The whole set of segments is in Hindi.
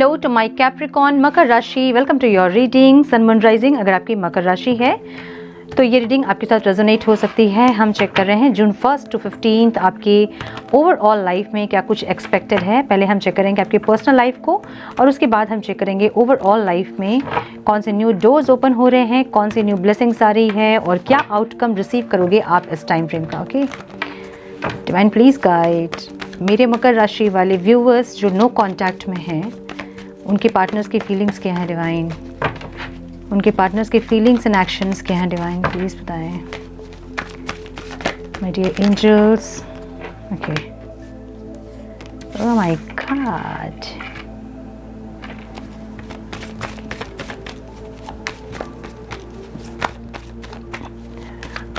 हेलो टू माय कैप्रिकॉर्न मकर राशि, welcome to your reading sun moon rising. अगर आपकी मकर राशि है तो ये रीडिंग आपके साथ रेजोनेट हो सकती है। हम चेक कर रहे हैं जून 1 to 15 आपकी ओवरऑल लाइफ में क्या कुछ एक्सपेक्टेड है। पहले हम चेक करेंगे आपकी पर्सनल लाइफ को और उसके बाद हम चेक करेंगे ओवरऑल लाइफ में कौन से न्यू डोर्स ओपन हो रहे हैं, कौन सी न्यू ब्लेसिंग्स आ रही है और क्या आउटकम रिसीव करोगे आप इस टाइम फ्रेम का। ओके डिवाइन प्लीज गाइड मेरे मकर राशि वाले व्यूअर्स जो नो कांटेक्ट में हैं, उनके पार्टनर्स की फीलिंग्स क्या हैं डिवाइन, उनके पार्टनर्स की फीलिंग्स एंड एक्शंस क्या हैं डिवाइन, प्लीज बताएं my dear angels. Okay oh my God,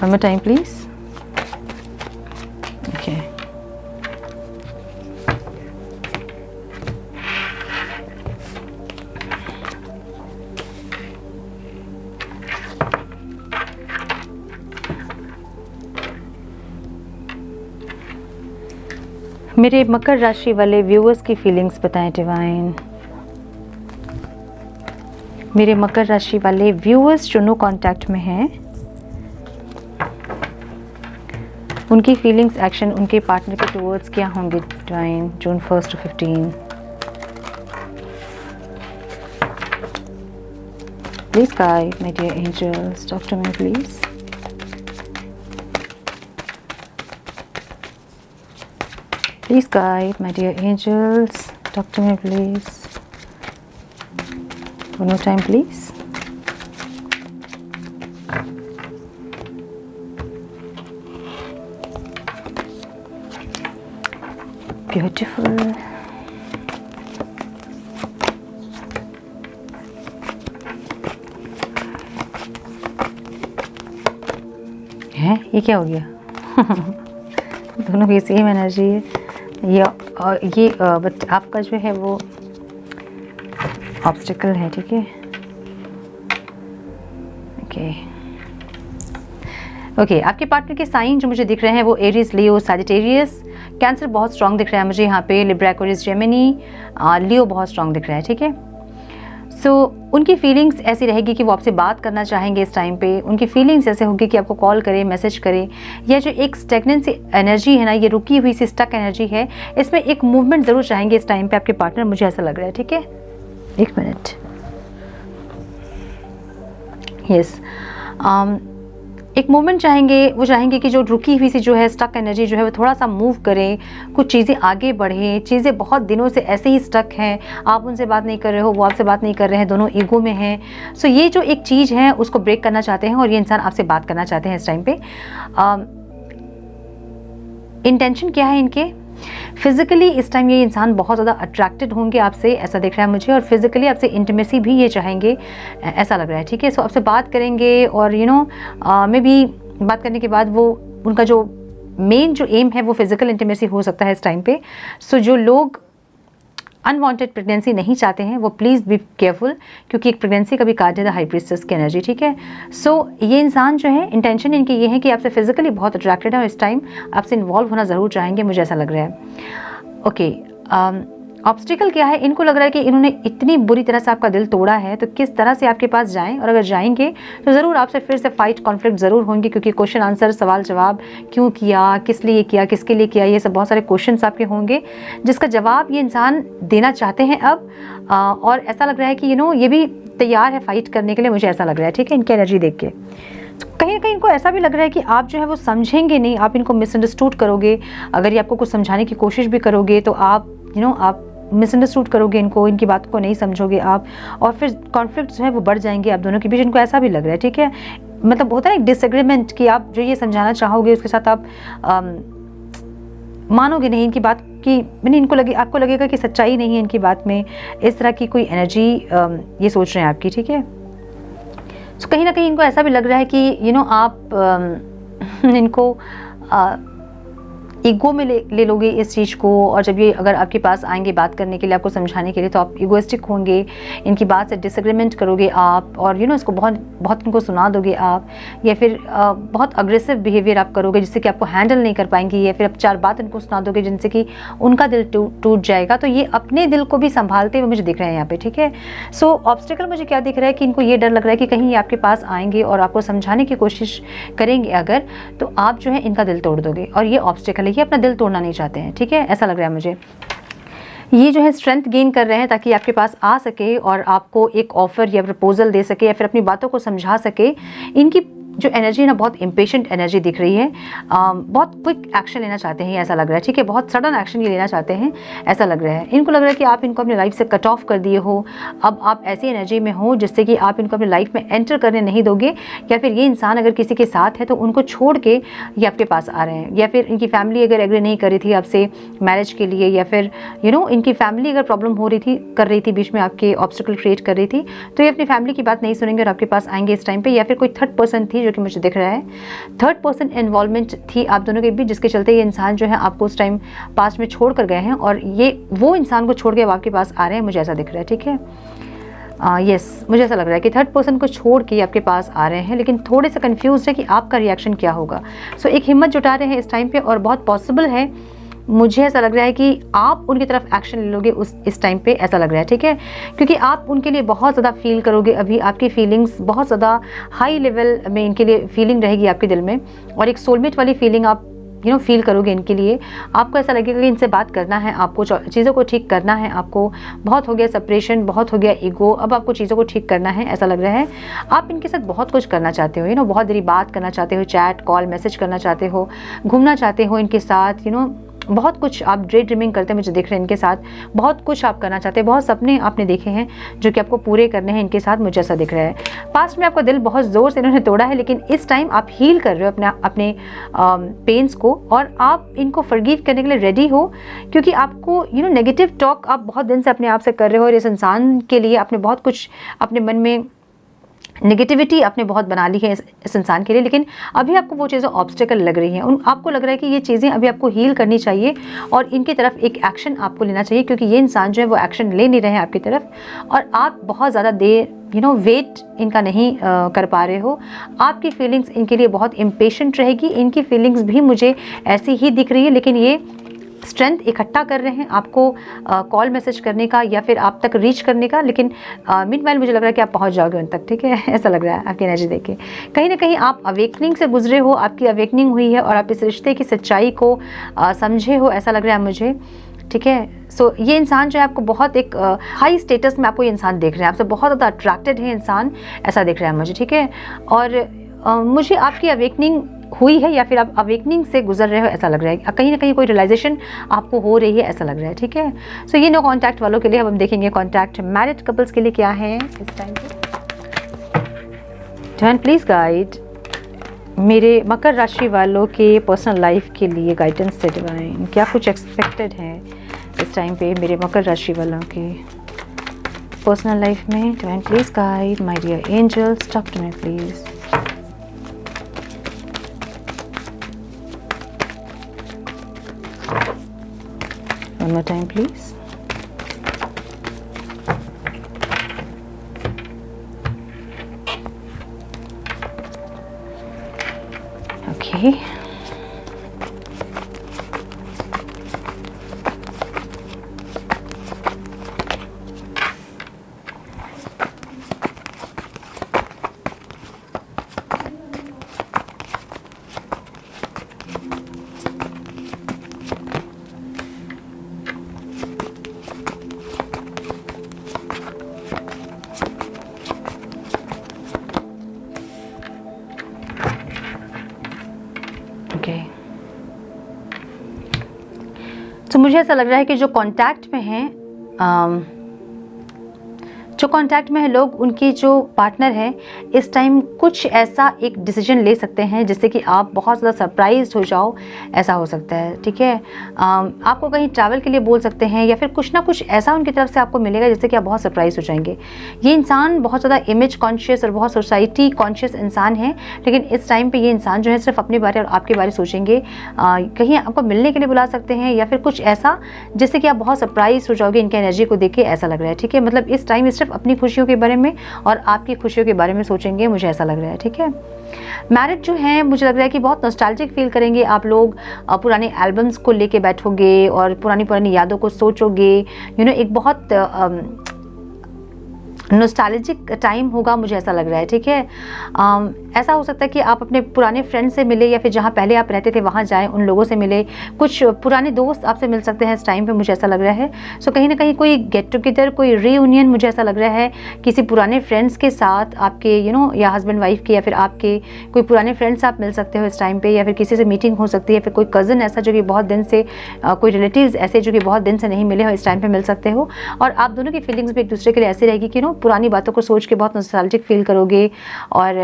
one more time please. Okay. मेरे मकर राशि वाले व्यूअर्स की फीलिंग्स बताएं डिवाइन। मेरे मकर राशि वाले व्यूअर्स जो नो कांटेक्ट में हैं, उनकी फीलिंग्स एक्शन उनके पार्टनर के टुवर्ड्स क्या होंगे divine June 1 to 15। Please guide my dear angels, talk to me please. Please guide my dear angels, talk to me please. One more time please. Beautiful. है ये क्या हो गया? दोनों की सेम एनर्जी है ये बट आपका जो है वो ऑब्स्टिकल है, ठीक है। ओके आपके पार्टनर के साइन जो मुझे दिख रहे हैं वो एरीज, लियो, सैजिटेरियस, कैंसर बहुत स्ट्रांग दिख रहा है मुझे यहाँ पे, लिब्रा, एक्वेरियस, जेमिनी, लियो बहुत स्ट्रांग दिख रहा है, ठीक है। सो उनकी फीलिंग्स ऐसी रहेगी कि वो आपसे बात करना चाहेंगे इस टाइम पे। उनकी फीलिंग्स ऐसे होगी कि आपको कॉल करें, मैसेज करें। यह जो एक स्टैग्नेंसी एनर्जी है ना, ये रुकी हुई सी स्टक एनर्जी है, इसमें एक मूवमेंट ज़रूर चाहेंगे इस टाइम पे आपके पार्टनर, मुझे ऐसा लग रहा है, ठीक है। एक मिनट, यस एक मूवमेंट चाहेंगे, वो चाहेंगे कि जो रुकी हुई सी जो है स्टक एनर्जी जो है वो थोड़ा सा मूव करे, कुछ चीज़ें आगे बढ़े। चीज़ें बहुत दिनों से ऐसे ही स्टक हैं, आप उनसे बात नहीं कर रहे हो, वो आपसे बात नहीं कर रहे हैं, दोनों ईगो में हैं। सो ये जो एक चीज़ है उसको ब्रेक करना चाहते हैं और ये इंसान आपसे बात करना चाहते हैं इस टाइम पे। इंटेंशन क्या है इनके? फिजिकली इस टाइम ये इंसान बहुत ज़्यादा अट्रैक्टेड होंगे आपसे, ऐसा दिख रहा है मुझे, और फिजिकली आपसे इंटीमेसी भी ये चाहेंगे, ऐसा लग रहा है, ठीक है। सो आपसे बात करेंगे और यू नो मे बी बात करने के बाद वो उनका जो मेन जो एम है वो फिजिकल इंटीमेसी हो सकता है इस टाइम पे। सो जो लोग अनवांटेड प्रेगनेंसी नहीं चाहते हैं वो प्लीज़ बी केयरफुल, क्योंकि एक प्रेगनेंसी का भी कार्ड है द हाई प्रीस्टेस की एनर्जी, ठीक है। सो ये इंसान जो है इंटेंशन इनकी ये है कि आपसे फिजिकली बहुत अट्रैक्टेड है और इस टाइम आपसे इन्वॉल्व होना ज़रूर चाहेंगे, मुझे ऐसा लग रहा है। ओके ऑब्स्टिकल क्या है? इनको लग रहा है कि इन्होंने इतनी बुरी तरह से आपका दिल तोड़ा है, तो किस तरह से आपके पास जाएं, और अगर जाएंगे तो ज़रूर आपसे फिर से फाइट, कॉन्फ्लिक्ट ज़रूर होंगे, क्योंकि क्वेश्चन आंसर, सवाल जवाब, क्यों किया, किस लिए किया, किसके लिए किया, ये सब बहुत सारे क्वेश्चंस आपके होंगे जिसका जवाब ये इंसान देना चाहते हैं अब। और ऐसा लग रहा है कि यू नो ये भी तैयार है फाइट करने के लिए, मुझे ऐसा लग रहा है, ठीक है, इनकी एनर्जी देख के। कहीं ना कहीं इनको ऐसा भी लग रहा है कि आप जो है वो समझेंगे नहीं, आप इनको मिसअंडरस्टूड करोगे। अगर ये आपको कुछ समझाने की कोशिश भी करोगे तो आप यू नो आप मिसअंडरस्टूड करोगे इनको, इनकी बात को नहीं समझोगे आप, और फिर कॉन्फ्लिक्ट जो है वो बढ़ जाएंगे आप दोनों के बीच। इनको ऐसा भी लग रहा है, ठीक है, मतलब होता है एक डिसएग्रीमेंट कि आप जो ये समझाना चाहोगे उसके साथ आप मानोगे नहीं इनकी बात की, मैंने इनको आपको लगेगा कि सच्चाई नहीं है इनकी बात में, इस तरह की कोई एनर्जी ये सोच रहे हैं आपकी, ठीक है। तो कहीं ना कहीं इनको ऐसा भी लग रहा है कि यू नो आप इनको ईगो में ले लोगे इस चीज़ को, और जब ये अगर आपके पास आएंगे बात करने के लिए, आपको समझाने के लिए, तो आप ईगोइस्टिक होंगे, इनकी बात से डिसएग्रीमेंट करोगे आप, और इसको बहुत बहुत इनको सुना दोगे आप, या फिर बहुत अग्रेसिव बिहेवियर आप करोगे जिससे कि आपको हैंडल नहीं कर पाएंगी, या फिर आप 4 बात इनको सुना दोगे जिनसे कि उनका दिल टूट जाएगा। तो ये अपने दिल को भी संभालते हुए मुझे दिख रहे हैं यहाँ पे, ठीक है। सो ऑब्स्टेकल मुझे क्या दिख रहा है कि इनको ये डर लग रहा है कि कहीं ये आपके पास आएंगे और आपको समझाने की कोशिश करेंगे अगर, तो आप जो है इनका दिल तोड़ दोगे, और ये ऑब्स्टेकल है, ये अपना दिल तोड़ना नहीं चाहते हैं, ठीक है, ऐसा लग रहा है मुझे। ये जो है स्ट्रेंथ गेन कर रहे हैं ताकि आपके पास आ सके और आपको एक ऑफ़र या प्रपोजल दे सके, या फिर अपनी बातों को समझा सके। इनकी जो एनर्जी है ना, बहुत इम्पेशेंट एनर्जी दिख रही है, बहुत क्विक एक्शन लेना चाहते हैं, ऐसा लग रहा है, ठीक है, बहुत सडन एक्शन ये लेना चाहते हैं, ऐसा लग रहा है। इनको लग रहा है कि आप इनको अपनी लाइफ से कट ऑफ कर दिए हो, अब आप ऐसी एनर्जी में हो जिससे कि आप इनको अपनी लाइफ में एंटर करने नहीं दोगे, या फिर ये इंसान अगर किसी के साथ है तो उनको छोड़ के ये आपके पास आ रहे हैं, या फिर इनकी फैमिली अगर एग्री नहीं कर रही थी आपसे मैरिज के लिए, या फिर इनकी फैमिली अगर प्रॉब्लम कर रही थी बीच में, आपके ऑब्स्टिकल क्रिएट कर रही थी, तो ये अपनी फैमिली की बात नहीं सुनेंगे और आपके पास आएंगे इस टाइम पे। या फिर कोई थर्ड पर्सन थी जो कि मुझे दिख रहा है, थर्ड पर्सन इन्वॉल्वमेंट थी आप दोनों के बीच, जिसके चलते ये इंसान जो है आपको उस टाइम पास्ट में छोड़ कर गए हैं, और ये वो इंसान को छोड़ के अब आपके पास आ रहे हैं, मुझे ऐसा दिख रहा है, ठीक है। यस, मुझे ऐसा लग रहा है कि थर्ड पर्सन को छोड़ के आपके पास आ रहे हैं, लेकिन थोड़े से कंफ्यूज है कि आपका रिएक्शन क्या होगा। सो एक हिम्मत जुटा रहे हैं इस टाइम पे, और बहुत पॉसिबल है, मुझे ऐसा लग रहा है कि आप उनकी तरफ एक्शन ले लोगे इस टाइम पे, ऐसा लग रहा है, ठीक है, क्योंकि आप उनके लिए बहुत ज़्यादा फील करोगे। अभी आपकी फीलिंग्स बहुत ज़्यादा हाई लेवल में इनके लिए फीलिंग रहेगी आपके दिल में, और एक सोलमेट वाली फीलिंग आप फील करोगे इनके लिए। आपको ऐसा लगेगा कि इनसे बात करना है, आपको चीज़ों को ठीक करना है, आपको बहुत हो गया सेपरेशन, बहुत हो गया ईगो, अब आपको चीज़ों को ठीक करना है, ऐसा लग रहा है। आप इनके साथ बहुत कुछ करना चाहते हो, बहुत देरी बात करना चाहते हो, चैट कॉल मैसेज करना चाहते हो, घूमना चाहते हो इनके साथ, बहुत कुछ आप डे ड्रीमिंग करते हैं, मुझे दिख रहे हैं इनके साथ, बहुत कुछ आप करना चाहते हैं, बहुत सपने आपने देखे हैं जो कि आपको पूरे करने हैं इनके साथ, मुझे ऐसा दिख रहा है। पास्ट में आपका दिल बहुत ज़ोर से इन्होंने तोड़ा है, लेकिन इस टाइम आप हील कर रहे हो अपने पेन्स को, और आप इनको फॉरगिव करने के लिए रेडी हो, क्योंकि आपको नेगेटिव टॉक आप बहुत दिन से अपने आप से कर रहे हो, और इस इंसान के लिए आपने बहुत कुछ अपने मन में नेगेटिविटी आपने बहुत बना ली है इस इंसान के लिए, लेकिन अभी आपको वो चीज़ें ऑब्स्टेकल लग रही हैं। आपको लग रहा है कि ये चीज़ें अभी आपको हील करनी चाहिए, और इनकी तरफ एक एक्शन आपको लेना चाहिए, क्योंकि ये इंसान जो है वो एक्शन ले नहीं रहे हैं आपकी तरफ, और आप बहुत ज़्यादा देर वेट इनका नहीं कर पा रहे हो। आपकी फीलिंग्स इनके लिए बहुत इम्पेशेंट रहेगी, इनकी फीलिंग्स भी मुझे ऐसी ही दिख रही है, लेकिन ये स्ट्रेंथ इकट्ठा कर रहे हैं आपको कॉल मैसेज करने का, या फिर आप तक रीच करने का, लेकिन मीनवाइल मुझे लग रहा है कि आप पहुंच जाओगे उन तक, ठीक है, ऐसा लग रहा है आपकी एनर्जी देख के। कहीं ना कहीं आप अवेकनिंग से गुजरे हो, आपकी अवेकनिंग हुई है, और आप इस रिश्ते की सच्चाई को समझे हो, ऐसा लग रहा है मुझे, ठीक है। सो ये इंसान जो है आपको बहुत एक हाई स्टेटस में आपको ये इंसान देख रहे हैं, आपसे बहुत ज़्यादा अट्रैक्टेड है इंसान, ऐसा दिख रहा है मुझे, ठीक है। और मुझे आपकी अवेकनिंग हुई है, या फिर आप अवेकनिंग से गुजर रहे हो, ऐसा लग रहा है, कहीं ना कहीं कोई रियलाइजेशन आपको हो रही है, ऐसा लग रहा है, ठीक है। सो ये नो कॉन्टैक्ट वालों के लिए। अब हम देखेंगे कॉन्टैक्ट मैरिड कपल्स के लिए क्या है इस टाइम पे। डिवाइन प्लीज गाइड मेरे मकर राशि वालों के पर्सनल लाइफ के लिए गाइडेंस से डिवाइन, क्या कुछ एक्सपेक्टेड है इस टाइम पे मेरे मकर राशि वालों के पर्सनल लाइफ में। Divine please guide my dear angels, talk to me please. One more time, please. Okay. तो मुझे ऐसा लग रहा है कि जो कांटेक्ट में हैं, जो कांटेक्ट में है लोग, उनकी जो पार्टनर है इस टाइम कुछ ऐसा एक डिसीजन ले सकते हैं जिससे कि आप बहुत ज़्यादा सरप्राइज हो जाओ, ऐसा हो सकता है। ठीक है, आपको कहीं ट्रैवल के लिए बोल सकते हैं या फिर कुछ ना कुछ ऐसा उनकी तरफ से आपको मिलेगा जिससे कि आप बहुत सरप्राइज हो जाएंगे। ये इंसान बहुत ज़्यादा इमेज कॉन्शियस और बहुत सोसाइटी कॉन्शियस इंसान है, लेकिन इस टाइम पर ये इंसान जो है सिर्फ अपने बारे और आपके बारे सोचेंगे। कहीं आपको मिलने के लिए बुला सकते हैं या फिर कुछ ऐसा जिससे कि आप बहुत सरप्राइज हो जाओगे इनकी एनर्जी को देख के, ऐसा लग रहा है। ठीक है, मतलब इस टाइम सिर्फ अपनी खुशियों के बारे में और आपकी खुशियों के बारे में सोचेंगे, मुझे ऐसा लग रहा है। ठीक है, मैरिड जो है मुझे लग रहा है कि बहुत नॉस्टैल्जिक फील करेंगे आप लोग, पुराने एल्बम्स को लेके बैठोगे और पुरानी यादों को सोचोगे। एक बहुत नॉस्टैल्जिक टाइम होगा, मुझे ऐसा लग रहा है। ठीक है, ऐसा हो सकता है कि आप अपने पुराने फ्रेंड से मिले या फिर जहाँ पहले आप रहते थे वहाँ जाएं, उन लोगों से मिले। कुछ पुराने दोस्त आपसे मिल सकते हैं इस टाइम पे, मुझे ऐसा लग रहा है। सो कहीं ना कहीं कोई गेट टुगेदर, कोई रीयूनियन मुझे ऐसा लग रहा है किसी पुराने फ्रेंड्स के साथ आपके, या हस्बैंड वाइफ के, या फिर आपके कोई पुराने फ्रेंड्स आप मिल सकते हो इस टाइम पर, या फिर किसी से मीटिंग हो सकती है, फिर कोई कज़न ऐसा जो कि बहुत दिन से, कोई रिलेटिव्स ऐसे जो कि बहुत दिन से नहीं मिले हो, इस टाइम पर मिल सकते हो। और आप दोनों की फीलिंग्स भी एक दूसरे के लिए ऐसी रहेगी कि पुरानी बातों को सोच के बहुत नॉस्टैल्जिक फील करोगे और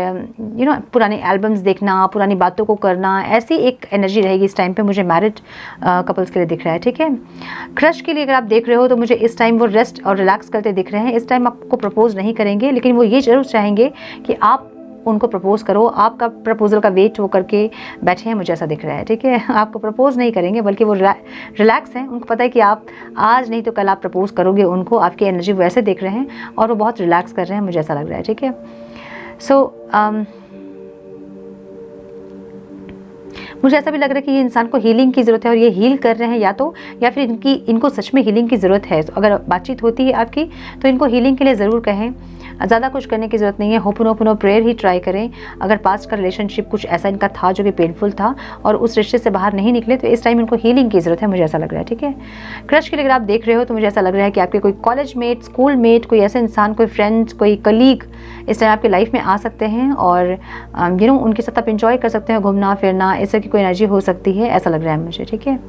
पुराने एल्बम्स देखना, पुरानी बातों को करना, ऐसी एक एनर्जी रहेगी इस टाइम पे, मुझे मैरिड कपल्स के लिए दिख रहा है। ठीक है, क्रश के लिए अगर आप देख रहे हो तो मुझे इस टाइम वो रेस्ट और रिलैक्स करते दिख रहे हैं। इस टाइम आपको प्रपोज नहीं करेंगे, लेकिन वो ये जरूर चाहेंगे कि आप उनको प्रपोज करो, आपका प्रपोजल का वेट वो करके बैठे हैं, मुझे ऐसा दिख रहा है। ठीक है, आपको प्रपोज नहीं करेंगे बल्कि वो रिलैक्स हैं, उनको पता है कि आप आज नहीं तो कल आप प्रपोज करोगे उनको, आपकी एनर्जी वैसे देख रहे हैं और वो बहुत रिलैक्स कर रहे हैं, मुझे ऐसा लग रहा है। ठीक है, सो मुझे ऐसा भी लग रहा है कि ये इंसान को हीलिंग की ज़रूरत है और ये हील कर रहे हैं या फिर इनको सच में हीलिंग की ज़रूरत है। तो अगर बातचीत होती है आपकी तो इनको हीलिंग के लिए ज़रूर कहें, ज़्यादा कुछ करने की ज़रूरत नहीं है। होपनो प्रेयर ही ट्राई करें। अगर पास्ट का रिलेशनशिप कुछ ऐसा इनका था जो कि पेनफुल था और उस रिश्ते से बाहर नहीं निकले, तो इस टाइम इनको हीलिंग की ज़रूरत है, मुझे ऐसा लग रहा है। ठीक है, क्रश के लिए अगर आप देख रहे हो तो मुझे ऐसा लग रहा है कि आपके कोई कॉलेज मेट, स्कूल मेट, कोई ऐसे इंसान, कोई फ्रेंड्स, कोई कलीग इस टाइम आपकी लाइफ में आ सकते हैं और उनके साथ आप इंजॉय कर सकते हैं, घूमना फिरना, इस तरह की कोई एनर्जी हो सकती है, ऐसा लग रहा है मुझे। ठीक है,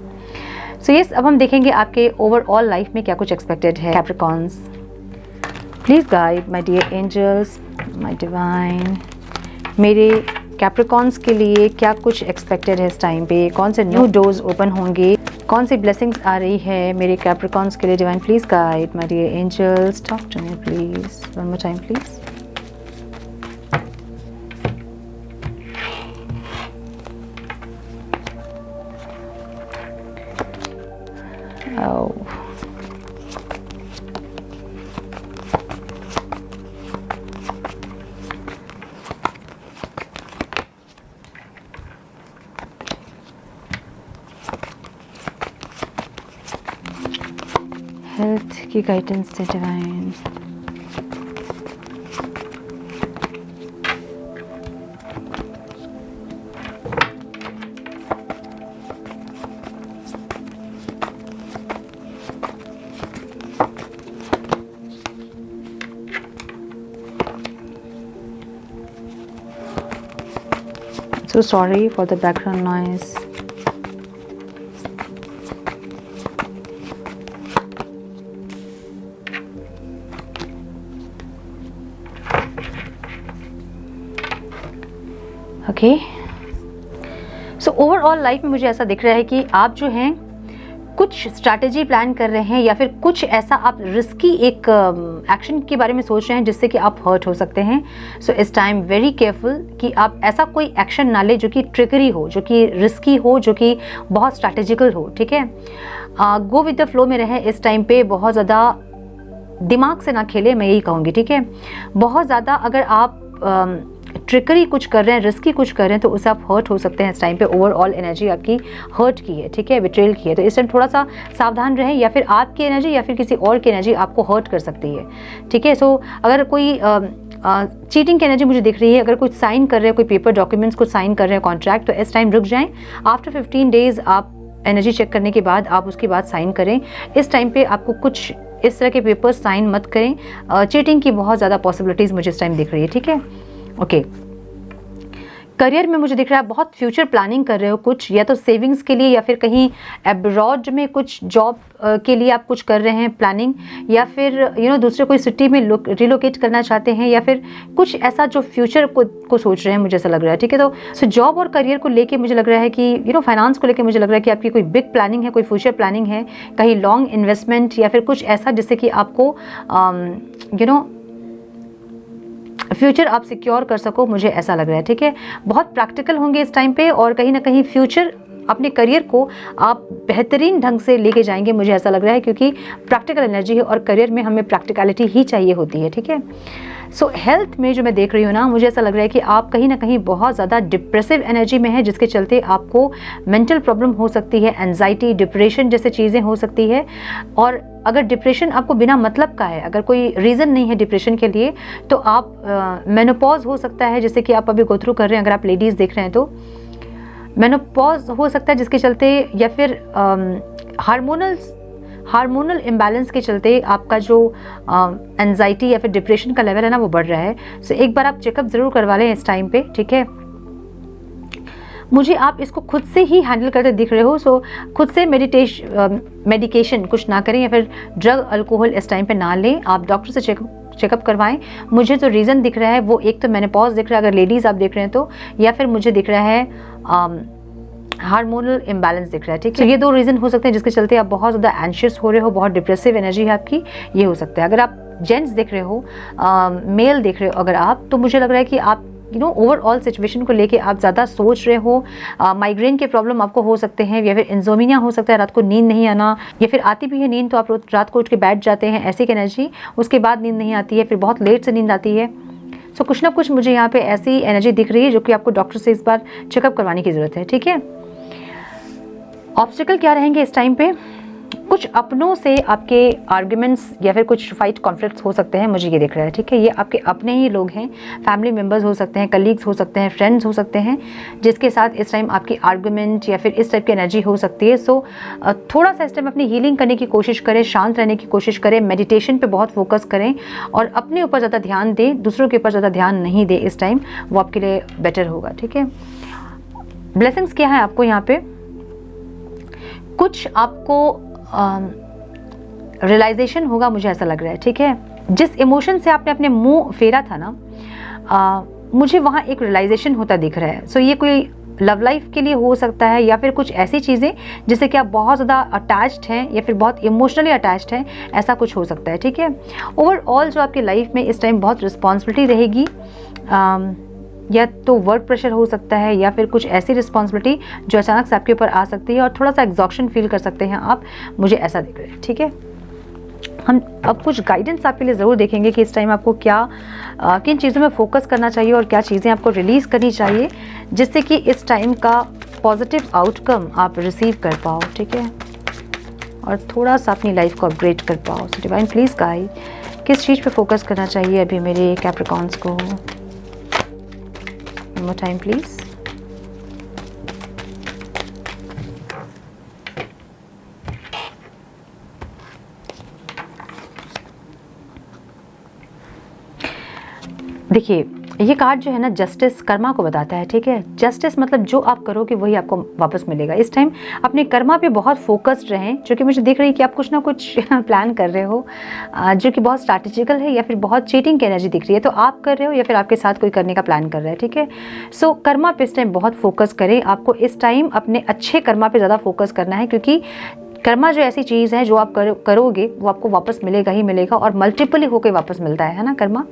सो यस, अब हम देखेंगे आपके ओवरऑल लाइफ में क्या कुछ एक्सपेक्टेड है। Capricorns, please guide my dear angels, my divine, मेरे कैप्रिकॉन्स के लिए क्या कुछ एक्सपेक्टेड है इस टाइम पे, कौन से न्यू डोर्स ओपन होंगे, कौन सी ब्लेसिंग्स आ रही है मेरे कैप्रिकॉन्स के लिए। Divine please guide my dear angels, talk to me please, one more time please. Health की गाइडेंस से divine, so sorry for the background noise. Okay, so overall life में मुझे ऐसा दिख रहा है कि आप जो हैं कुछ स्ट्रैटेजी प्लान कर रहे हैं या फिर कुछ ऐसा आप रिस्की एक एक्शन के बारे में सोच रहे हैं जिससे कि आप हर्ट हो सकते हैं। सो इस टाइम वेरी केयरफुल कि आप ऐसा कोई एक्शन ना ले जो कि ट्रिकरी हो, जो कि रिस्की हो, जो कि बहुत स्ट्रैटेजिकल हो। ठीक है, गो विद द फ्लो में रहें इस टाइम पे, बहुत ज़्यादा दिमाग से ना खेले, मैं यही कहूँगी। ठीक है, बहुत ज़्यादा अगर आप ट्रिकरी कुछ कर रहे हैं, रिस्की कुछ कर रहे हैं, तो उससे आप हर्ट हो सकते हैं इस टाइम पे। ओवरऑल एनर्जी आपकी हर्ट की है। ठीक है, बिट्रेल की है, तो इस टाइम थोड़ा सा सावधान रहें, या फिर आपकी एनर्जी या फिर किसी और की एनर्जी आपको हर्ट कर सकती है। ठीक है, सो अगर कोई चीटिंग की एनर्जी मुझे दिख रही है, अगर कुछ साइन कर रहे हैं, कोई पेपर डॉक्यूमेंट्स कुछ साइन कर रहे हैं, कॉन्ट्रैक्ट, तो इस टाइम रुक जाएं। आफ्टर 15 डेज आप एनर्जी चेक करने के बाद आप उसके बाद साइन करें। इस टाइम पे आपको कुछ इस तरह के पेपर साइन मत करें। चीटिंग की बहुत ज़्यादा पॉसिबिलिटीज़ मुझे इस टाइम दिख रही है। ठीक है, ओके, करियर में मुझे दिख रहा है बहुत फ्यूचर प्लानिंग कर रहे हो कुछ, या तो सेविंग्स के लिए या फिर कहीं अब्रॉड में कुछ जॉब के लिए आप कुछ कर रहे हैं प्लानिंग, या फिर दूसरे कोई सिटी में रिलोकेट करना चाहते हैं, या फिर कुछ ऐसा जो फ्यूचर को सोच रहे हैं, मुझे ऐसा लग रहा है। ठीक है, तो जॉब और करियर को लेके मुझे लग रहा है कि फाइनेंस को लेके मुझे लग रहा है कि आपकी कोई बिग प्लानिंग है, कोई फ्यूचर प्लानिंग है, कहीं लॉन्ग इन्वेस्टमेंट या फिर कुछ ऐसा जिससे कि आपको फ्यूचर आप सिक्योर कर सको, मुझे ऐसा लग रहा है। ठीक है, बहुत प्रैक्टिकल होंगे इस टाइम पे, और कहीं ना कहीं फ्यूचर अपने करियर को आप बेहतरीन ढंग से लेके जाएंगे, मुझे ऐसा लग रहा है, क्योंकि प्रैक्टिकल एनर्जी है और करियर में हमें प्रैक्टिकलिटी ही चाहिए होती है। ठीक है, सो हेल्थ में जो मैं देख रही हूँ ना, मुझे ऐसा लग रहा है कि आप कहीं ना कहीं बहुत ज़्यादा डिप्रेसिव एनर्जी में है, जिसके चलते आपको मेंटल प्रॉब्लम हो सकती है, एंजाइटी, डिप्रेशन जैसे चीज़ें हो सकती है। और अगर डिप्रेशन आपको बिना मतलब का है, अगर कोई रीज़न नहीं है डिप्रेशन के लिए, तो आप मेनोपॉज हो सकता है, जैसे कि आप अभी गो थ्रू कर रहे हैं, अगर आप लेडीज़ देख रहे हैं तो मेनोपॉज हो सकता है, जिसके चलते, या फिर हार्मोनल इम्बैलेंस के चलते आपका जो एंजाइटी या फिर डिप्रेशन का लेवल है ना, वो बढ़ रहा है। सो एक बार आप चेकअप ज़रूर करवा लें इस टाइम पे। ठीक है, मुझे आप इसको खुद से ही हैंडल करते दिख रहे हो, सो खुद से मेडिकेशन कुछ ना करें, या फिर ड्रग अल्कोहल इस टाइम पे ना लें। आप डॉक्टर से चेकअप करवाएं। मुझे जो रीज़न दिख रहा है वो एक तो मेनोपॉज दिख रहा है, अगर लेडीज़ आप देख रहे हैं तो, या फिर मुझे दिख रहा है हार्मोनल इम्बैलेंस दिख रहा है। ठीक है, तो ये दो रीज़न हो सकते हैं जिसके चलते आप बहुत ज़्यादा एंशियस हो रहे हो, बहुत डिप्रेसिव एनर्जी है आपकी, ये हो सकता है। अगर आप जेंट्स देख रहे हो, मेल देख रहे हो अगर आप, तो मुझे लग रहा है कि आप ओवरऑल सिचुएशन को लेके आप ज़्यादा सोच रहे हो। माइग्रेन के प्रॉब्लम आपको हो सकते हैं, या फिर इंसोमिनिया हो सकता है, रात को नींद नहीं आना, या फिर आती भी है नींद तो आप रात को उठ के बैठ जाते हैं, ऐसी एनर्जी, उसके बाद नींद नहीं आती है, फिर बहुत लेट से नींद आती है। सो कुछ ना कुछ मुझे यहाँ पे ऐसी एनर्जी दिख रही है जो कि आपको डॉक्टर से इस बार चेकअप करवाने की ज़रूरत है। ठीक है, ऑब्स्टिकल क्या रहेंगे इस टाइम पे? कुछ अपनों से आपके आर्ग्यूमेंट्स या फिर कुछ फाइट कॉन्फ्लिक्ट्स हो सकते हैं, मुझे ये दिख रहा है। ठीक है, ये आपके अपने ही लोग हैं, फैमिली मेम्बर्स हो सकते हैं, कलीग्स हो सकते हैं, फ्रेंड्स हो सकते हैं, जिसके साथ इस टाइम आपकी आर्ग्यूमेंट या फिर इस टाइप की एनर्जी हो सकती है। सो थोड़ा सा इस टाइम अपनी हीलिंग करने की कोशिश करें, शांत रहने की कोशिश करें, मेडिटेशन पे बहुत फोकस करें, और अपने ऊपर ज़्यादा ध्यान दें, दूसरों के ऊपर ज़्यादा ध्यान नहीं दें इस टाइम, वो आपके लिए बेटर होगा। ठीक है, ब्लेसिंग्स क्या है आपको यहाँ पे? कुछ आपको रियलाइजेशन होगा, मुझे ऐसा लग रहा है। ठीक है, जिस इमोशन से आपने अपने मुंह फेरा था ना, मुझे वहाँ एक रियलाइजेशन होता दिख रहा है। सो ये कोई लव लाइफ के लिए हो सकता है, या फिर कुछ ऐसी चीज़ें जिससे कि आप बहुत ज़्यादा अटैच्ड हैं या फिर बहुत इमोशनली अटैच्ड हैं, ऐसा कुछ हो सकता है। ठीक है, ओवरऑल जो आपकी लाइफ में इस टाइम बहुत रिस्पॉन्सिबिलिटी रहेगी, या तो वर्क प्रेशर हो सकता है, या फिर कुछ ऐसी रिस्पॉन्सिबिलिटी जो अचानक से आपके ऊपर आ सकती है, और थोड़ा सा एग्जॉक्शन फील कर सकते हैं आप, मुझे ऐसा दिख रहा है। ठीक है, हम अब कुछ गाइडेंस आपके लिए ज़रूर देखेंगे कि इस टाइम आपको क्या किन चीज़ों में फोकस करना चाहिए और क्या चीज़ें आपको रिलीज़ करनी चाहिए, जिससे कि इस टाइम का पॉजिटिव आउटकम आप रिसीव कर पाओ। ठीक है, और थोड़ा सा अपनी लाइफ को अपग्रेड कर पाओ। सो डिवाइन प्लीज़ गाइड, किस चीज़ पे फोकस करना चाहिए अभी मेरे कैप्रिकॉर्न्स को? One more time please. देखिए, ये कार्ड जो है ना, जस्टिस, कर्मा को बताता है। ठीक है, जस्टिस मतलब जो आप करोगे वही आपको वापस मिलेगा। इस टाइम अपने कर्मा पे बहुत फोकस्ड रहें, जो कि मुझे दिख रही है कि आप कुछ ना कुछ प्लान कर रहे हो, जो कि बहुत स्ट्रैटेजिकल है, या फिर बहुत चीटिंग की एनर्जी दिख रही है, तो आप कर रहे हो या फिर आपके साथ कोई करने का प्लान कर रहा है। ठीक है, सो कर्मा पे इस टाइम बहुत फोकस करें। आपको इस टाइम अपने अच्छे कर्मा पे ज़्यादा फोकस करना है, क्योंकि कर्मा जो ऐसी चीज़ है जो आप करोगे वो आपको वापस मिलेगा ही मिलेगा, और मल्टीपली होकर वापस मिलता है ना कर्मा।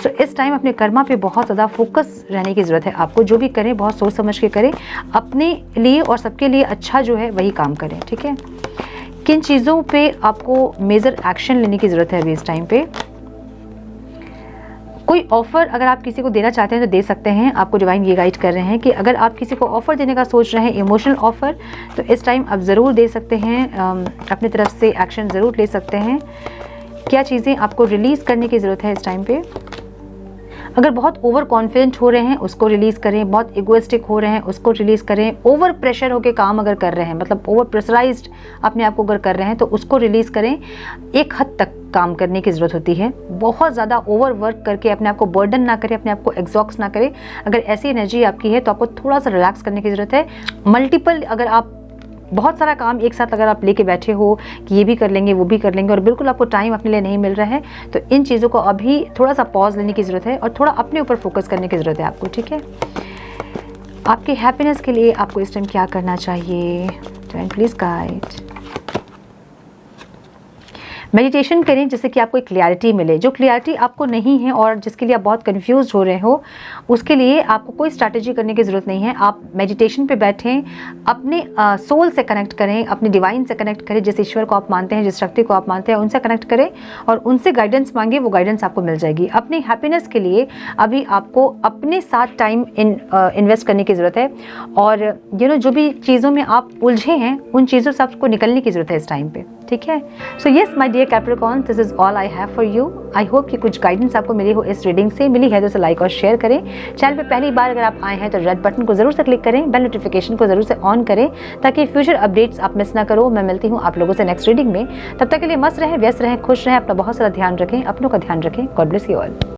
सो इस टाइम अपने कर्मा पे बहुत ज़्यादा फोकस रहने की ज़रूरत है आपको। जो भी करें बहुत सोच समझ के करें, अपने लिए और सबके लिए अच्छा जो है वही काम करें। ठीक है, किन चीज़ों पे आपको मेजर एक्शन लेने की ज़रूरत है अभी इस टाइम पे? कोई ऑफ़र अगर आप किसी को देना चाहते हैं तो दे सकते हैं। आपको डिवाइन ये गाइड कर रहे हैं कि अगर आप किसी को ऑफ़र देने का सोच रहे हैं, इमोशनल ऑफ़र, तो इस टाइम आप ज़रूर दे सकते हैं, अपनी तरफ से एक्शन ज़रूर ले सकते हैं। क्या चीज़ें आपको रिलीज़ करने की ज़रूरत है इस टाइम पे? अगर बहुत ओवर कॉन्फिडेंट हो रहे हैं उसको रिलीज़ करें, बहुत इगोइस्टिक हो रहे हैं उसको रिलीज़ करें, ओवर प्रेशर होकर काम अगर कर रहे हैं, मतलब ओवर प्रेशराइज्ड अपने आप को अगर कर रहे हैं तो उसको रिलीज़ करें एक हद तक। काम करने की ज़रूरत होती है। बहुत ज़्यादा ओवर वर्क करके अपने आप को बर्डन ना करें, अपने आप को एग्जॉस्ट ना करें। अगर ऐसी एनर्जी आपकी है तो आपको थोड़ा सा रिलैक्स करने की ज़रूरत है। मल्टीपल, अगर आप बहुत सारा काम एक साथ अगर आप लेके बैठे हो कि ये भी कर लेंगे वो भी कर लेंगे और बिल्कुल आपको टाइम अपने लिए नहीं मिल रहा है, तो इन चीज़ों को अभी थोड़ा सा पॉज लेने की ज़रूरत है और थोड़ा अपने ऊपर फोकस करने की ज़रूरत है आपको, ठीक है। आपके हैप्पीनेस के लिए आपको इस टाइम क्या करना चाहिए? Please guide. मेडिटेशन करें जिससे कि आपको एक क्लैरिटी मिले। जो क्लैरिटी आपको नहीं है और जिसके लिए आप बहुत कंफ्यूज हो रहे हो, उसके लिए आपको कोई स्ट्रैटेजी करने की ज़रूरत नहीं है। आप मेडिटेशन पे बैठें, अपने सोल से कनेक्ट करें, अपने डिवाइन से कनेक्ट करें, जिस ईश्वर को आप मानते हैं, जिस शक्ति को आप मानते हैं, उनसे कनेक्ट करें और उनसे गाइडेंस मांगे, वो गाइडेंस आपको मिल जाएगी। अपनी हैप्पीनेस के लिए अभी आपको अपने साथ टाइम इन्वेस्ट करने की ज़रूरत है और जो भी चीज़ों में आप उलझे हैं उन चीज़ों से आपको निकलने की ज़रूरत है इस टाइम पे, ठीक है। So yes my dear Capricorn, this is all I have for you. I hope कि कुछ गाइडेंस आपको मिली हो इस रीडिंग से। मिली है तो इसे लाइक और शेयर करें। चैनल पे पहली बार अगर आप आए हैं तो रेड बटन को जरूर से क्लिक करें, बेल नोटिफिकेशन को जरूर से ऑन करें ताकि फ्यूचर अपडेट्स आप मिस ना करो। मैं मिलती हूँ आप लोगों से नेक्स्ट रीडिंग में। तब तक के लिए मस्त रहें, व्यस्त रहें, खुश रहें, अपना बहुत सारा ध्यान रखें, अपनों का ध्यान रखें। God bless you all.